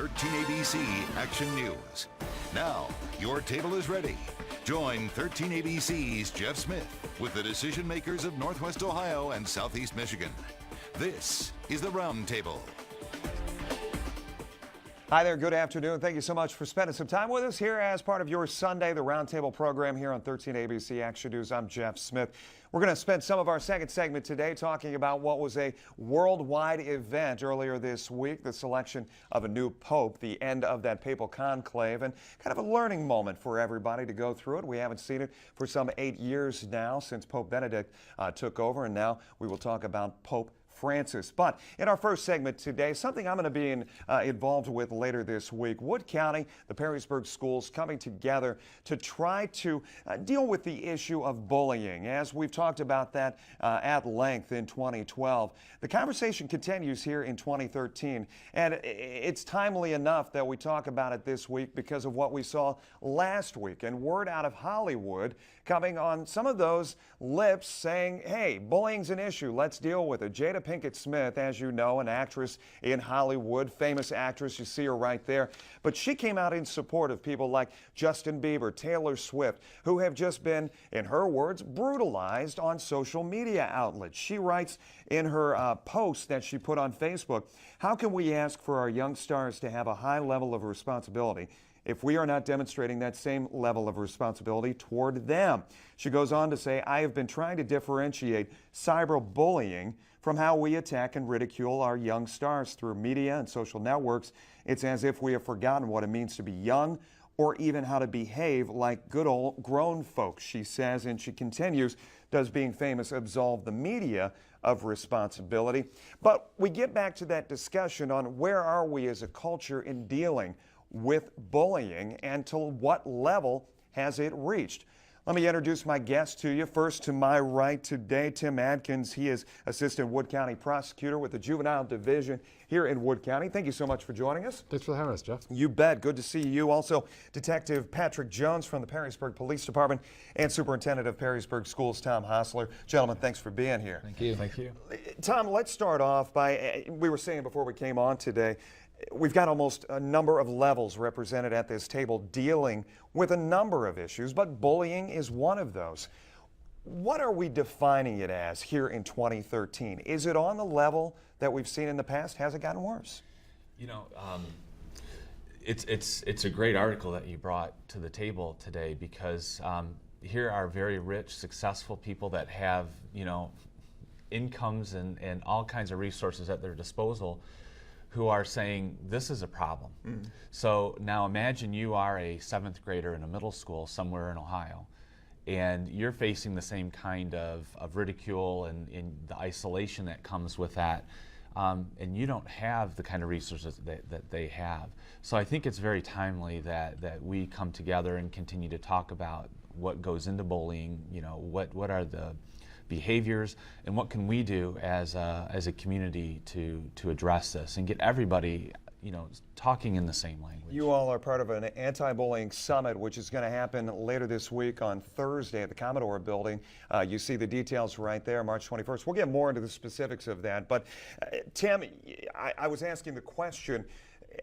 13 ABC Action News. Now, your table is ready. Join 13 ABC's Jeff Smith with the decision makers of Northwest Ohio and Southeast Michigan. This is the Roundtable. Hi there, good afternoon. Thank you so much for spending some time with us here as part of your Sunday, the Roundtable program here on 13 ABC Action News. I'm Jeff Smith. We're going to spend some of our second segment today talking about what was a worldwide event earlier this week, the selection of a new pope, the end of that papal conclave, and kind of a learning moment for everybody to go through it. We haven't seen it for some 8 years now since Pope Benedict took over, and now we will talk about Pope Francis. But in our first segment today, something I'm going to be involved with later this week, Wood County, the Perrysburg schools coming together to try to deal with the issue of bullying. As we've talked about that at length in 2012, the conversation continues here in 2013, and it's timely enough that we talk about it this week because of what we saw last week and word out of Hollywood coming on some of those lips saying, hey, bullying's an issue, let's deal with it. Jada Pinkett Smith, as you know, an actress in Hollywood, famous actress, you see her right there. But she came out in support of people like Justin Bieber, Taylor Swift, who have just been, in her words, brutalized on social media outlets. She writes in her post that she put on Facebook, how can we ask for our young stars to have a high level of responsibility if we are not demonstrating that same level of responsibility toward them? She goes on to say, I have been trying to differentiate cyberbullying from how we attack and ridicule our young stars through media and social networks. It's as if we have forgotten what it means to be young or even how to behave like good old grown folks, she says, and she continues, does being famous absolve the media of responsibility? But we get back to that discussion on where are we as a culture in dealing with bullying and to what level has it reached? Let me introduce my guest to you. First, to my right today, Tim Adkins. He is Assistant Wood County Prosecutor with the Juvenile Division here in Wood County. Thank you so much for joining us. Thanks for having us, Jeff. You bet. Good to see you. Also, Detective Patrick Jones from the Perrysburg Police Department and Superintendent of Perrysburg Schools, Tom Hostler. Gentlemen, thanks for being here. Thank you. Thank you. Tom, let's start off by, we were saying before we came on today, we've got almost a number of levels represented at this table dealing with a number of issues, but bullying is one of those. What are we defining it as here in 2013? Is it on the level that we've seen in the past? Has it gotten worse? You know, it's a great article that you brought to the table today because here are very rich, successful people that have, you know, incomes and all kinds of resources at their disposal who are saying this is a problem. So now imagine you are a 7th grader in a middle school somewhere in Ohio, and you're facing the same kind of ridicule and the isolation that comes with that, and you don't have the kind of resources that they have. So I think it's very timely that we come together and continue to talk about what goes into bullying, you know, what are the behaviors, and what can we do as a community to address this and get everybody, you know, talking in the same language. You all are part of an anti-bullying summit, which is going to happen later this week on Thursday at the Commodore Building. You see the details right there, March 21st. We'll get more into the specifics of that. But Tim, I was asking the question,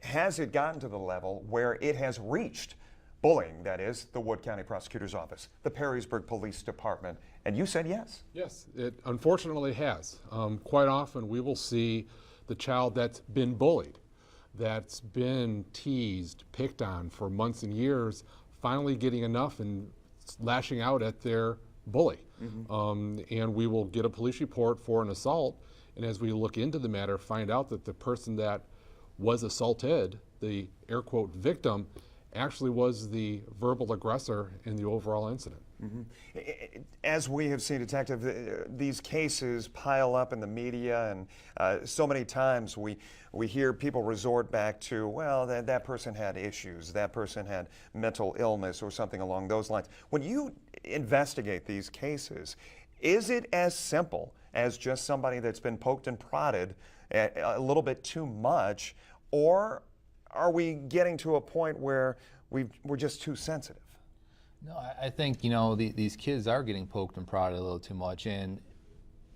has it gotten to the level where it has reached bullying, that is, the Wood County Prosecutor's Office, the Perrysburg Police Department? And you said yes. Yes, it unfortunately has. Quite often we will see the child that's been bullied, that's been teased, picked on for months and years, finally getting enough and lashing out at their bully. And we will get a police report for an assault, and as we look into the matter, find out that the person that was assaulted, the air quote victim, actually was the verbal aggressor in the overall incident. As we have seen, Detective, these cases pile up in the media, and so many times we hear people resort back to, well, that person had issues, that person had mental illness or something along those lines. When you investigate these cases, is it as simple as just somebody that's been poked and prodded a little bit too much, or are we getting to a point where we're just too sensitive? No, I think, you know, these kids are getting poked and prodded a little too much, and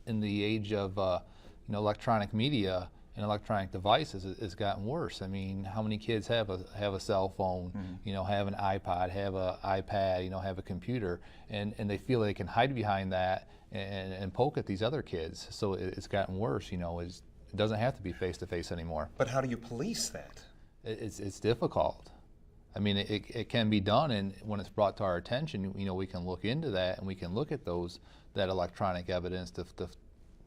in the age of you know, electronic media, in electronic devices has gotten worse. I mean, how many kids have a cell phone, have an iPod, have an iPad, have a computer, and they feel they can hide behind that and poke at these other kids. So it's gotten worse. It doesn't have to be face-to-face anymore. But how do you police that? It's difficult. I mean, it can be done, and when it's brought to our attention, we can look into that, and we can look at that electronic evidence to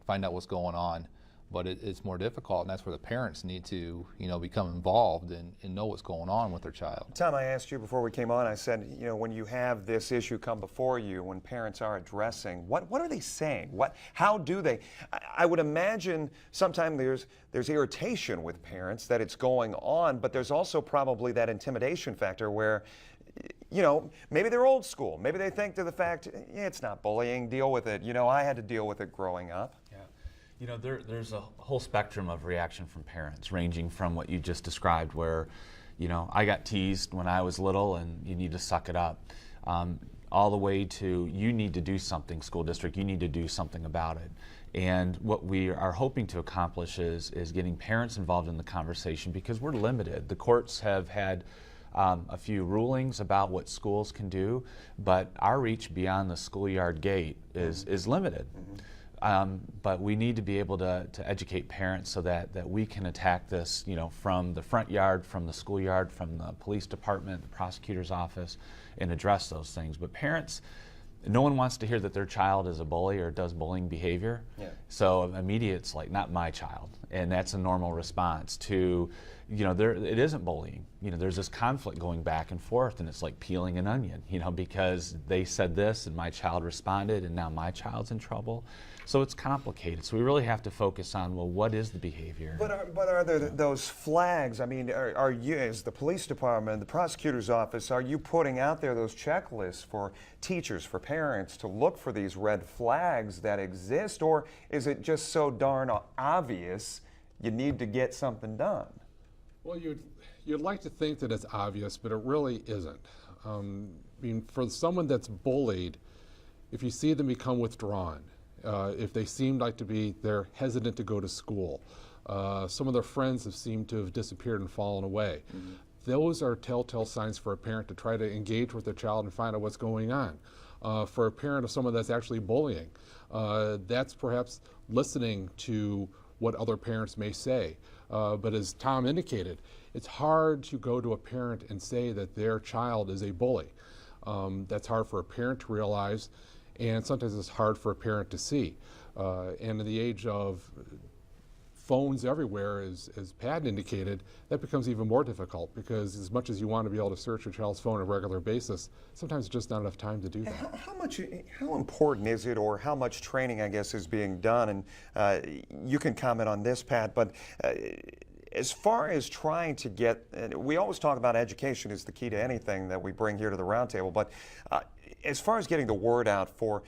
find out what's going on. But it's more difficult, and that's where the parents need to, become involved and know what's going on with their child. Tom, I asked you before we came on, I said, when you have this issue come before you, when parents are addressing, what are they saying? How do they? I would imagine sometimes there's irritation with parents that it's going on, but there's also probably that intimidation factor where, maybe they're old school. Maybe they think to the fact, it's not bullying, deal with it. I had to deal with it growing up. There's a whole spectrum of reaction from parents, ranging from what you just described, where, I got teased when I was little and you need to suck it up, all the way to you need to do something, school district, you need to do something about it. And what we are hoping to accomplish is getting parents involved in the conversation, because we're limited. The courts have had a few rulings about what schools can do, but our reach beyond the schoolyard gate is limited. But we need to be able to educate parents so that we can attack this, from the front yard, from the schoolyard, from the police department, the prosecutor's office, and address those things. But parents, no one wants to hear that their child is a bully or does bullying behavior. Yeah. So immediately it's like, not my child. And that's a normal response to, it isn't bullying. There's this conflict going back and forth, and it's like peeling an onion, because they said this and my child responded and now my child's in trouble. So it's complicated. So we really have to focus on, well, what is the behavior? But are there those flags? I mean, are you, as the police department, the prosecutor's office, are you putting out there those checklists for teachers, for parents to look for these red flags that exist? Or is it just so darn obvious you need to get something done? Well, you'd like to think that it's obvious, but it really isn't. I mean, for someone that's bullied, if you see them become withdrawn, if they seem like they're hesitant to go to school, some of their friends have seemed to have disappeared and fallen away. Those are telltale signs for a parent to try to engage with their child and find out what's going on. For a parent of someone that's actually bullying, that's perhaps listening to what other parents may say. But as Tom indicated, it's hard to go to a parent and say that their child is a bully. That's hard for a parent to realize, and sometimes it's hard for a parent to see. And in the age of phones everywhere, as Pat indicated, that becomes even more difficult, because as much as you want to be able to search your child's phone on a regular basis, sometimes it's just not enough time to do that. How important is it, or how much training, I guess, is being done? And you can comment on this, Pat, but as far as trying to get, we always talk about education is the key to anything that we bring here to the Roundtable, but as far as getting the word out for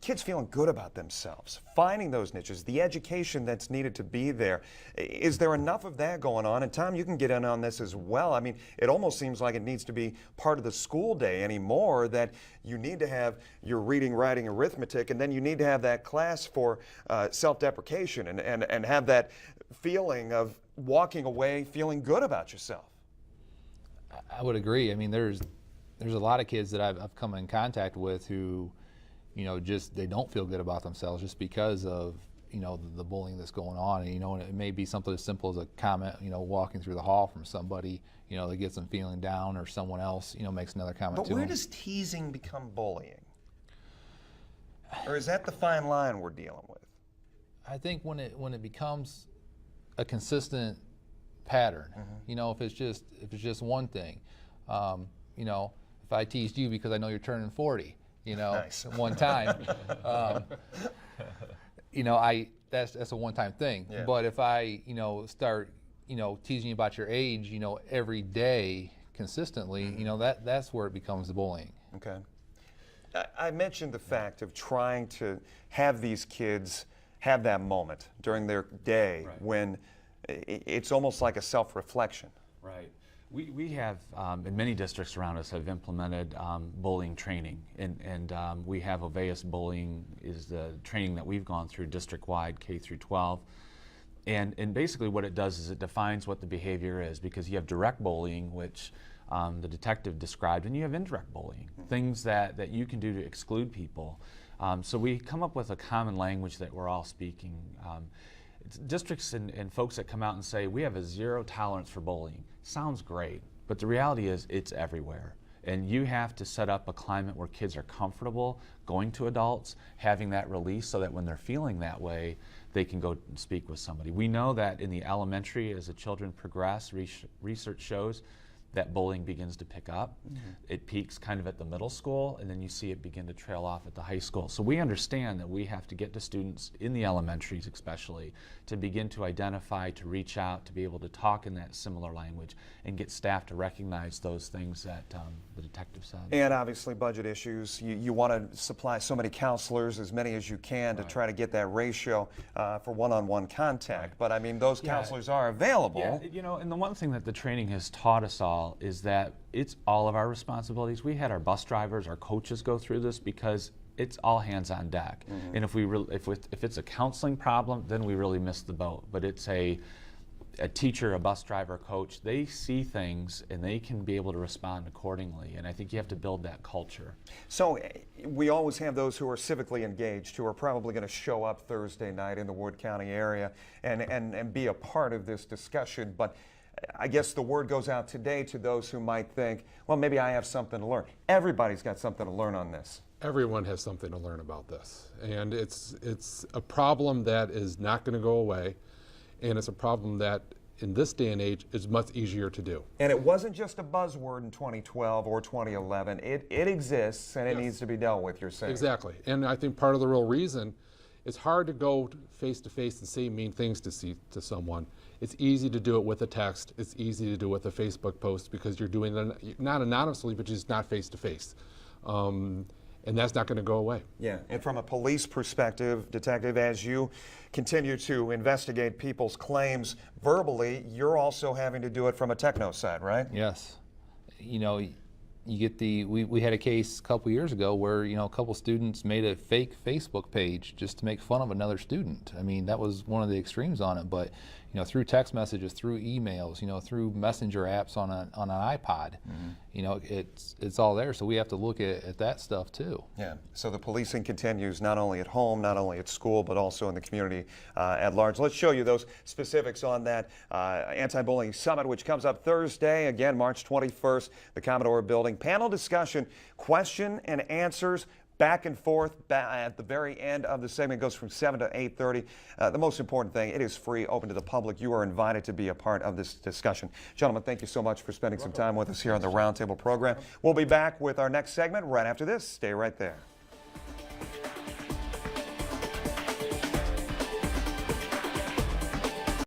kids feeling good about themselves, finding those niches, the education that's needed to be there, is there enough of that going on? And Tom, you can get in on this as well. I mean, it almost seems like it needs to be part of the school day anymore, that you need to have your reading, writing, arithmetic, and then you need to have that class for self-deprecation and have that feeling of walking away feeling good about yourself. I would agree. I mean, there's a lot of kids that I've come in contact with who, they don't feel good about themselves just because of, the bullying that's going on. And, and it may be something as simple as a comment, walking through the hall from somebody, that gets them feeling down, or someone else, makes another comment to them. But where does teasing become bullying? Or is that the fine line we're dealing with? I think when it becomes a consistent pattern, if it's just one thing, if I teased you because I know you're turning 40, nice. One time, that's a one-time thing. Yeah. But if I, start, teasing you about your age, every day consistently, that's where it becomes bullying. Okay. I mentioned the fact of trying to have these kids have that moment during their day, right, when it's almost like a self-reflection. Right. We have, in many districts around us, have implemented bullying training, and we have Oveus Bullying is the training that we've gone through district-wide, K through 12. And basically what it does is it defines what the behavior is, because you have direct bullying, which the detective described, and you have indirect bullying, things that you can do to exclude people. So we come up with a common language that we're all speaking. Districts and folks that come out and say, we have a zero tolerance for bullying, sounds great, but the reality is it's everywhere. And you have to set up a climate where kids are comfortable going to adults, having that release so that when they're feeling that way, they can go and speak with somebody. We know that in the elementary, as the children progress, research shows that bullying begins to pick up. It peaks kind of at the middle school, and then you see it begin to trail off at the high school. So we understand that we have to get to students in the elementaries especially to begin to identify, to reach out, to be able to talk in that similar language and get staff to recognize those things that the detective said. And obviously budget issues. You want to supply so many counselors, as many as you can, to try to get that ratio for one-on-one contact. But I mean, those counselors are available. Yeah, you know, and the one thing that the training has taught us all is that it's all of our responsibilities. We had our bus drivers, our coaches go through this because it's all hands on deck. And if it's a counseling problem, then we really missed the boat. But it's a teacher, a bus driver, a coach, they see things and they can be able to respond accordingly. And I think you have to build that culture. So we always have those who are civically engaged, who are probably going to show up Thursday night in the Wood County area and be a part of this discussion. But I guess the word goes out today to those who might think, well, maybe I have something to learn. Everybody's got something to learn on this. Everyone has something to learn about this. And it's a problem that is not going to go away. And it's a problem that in this day and age is much easier to do. And it wasn't just a buzzword in 2012 or 2011. It exists and it needs to be dealt with, you're saying. Exactly. And I think part of the real reason, it's hard to go face to face and say mean things to someone. It's easy to do it with a text. It's easy to do it with a Facebook post because you're doing it not anonymously, but just not face to face. And that's not going to go away. Yeah, and from a police perspective, Detective, as you continue to investigate people's claims verbally, you're also having to do it from a techno side, right? Yes. You know, you get we had a case a couple years ago where, you know, a couple students made a fake Facebook page just to make fun of another student. I mean, that was one of the extremes on it, but, you know, through text messages, through emails, you know, through messenger apps on an iPod, you know, it's all there. So we have to look at that stuff too. Yeah, so the policing continues not only at home, not only at school, but also in the community at large. Let's show you those specifics on that anti-bullying summit, which comes up Thursday, again, March 21st, the Commodore Building. Panel discussion, question and answers, back and forth at the very end of the segment. It goes from 7 to 8:30. The most important thing, it is free, open to the public. You are invited to be a part of this discussion. Gentlemen, thank you so much for spending some time with us here on the Roundtable program. We'll be back with our next segment right after this. Stay right there.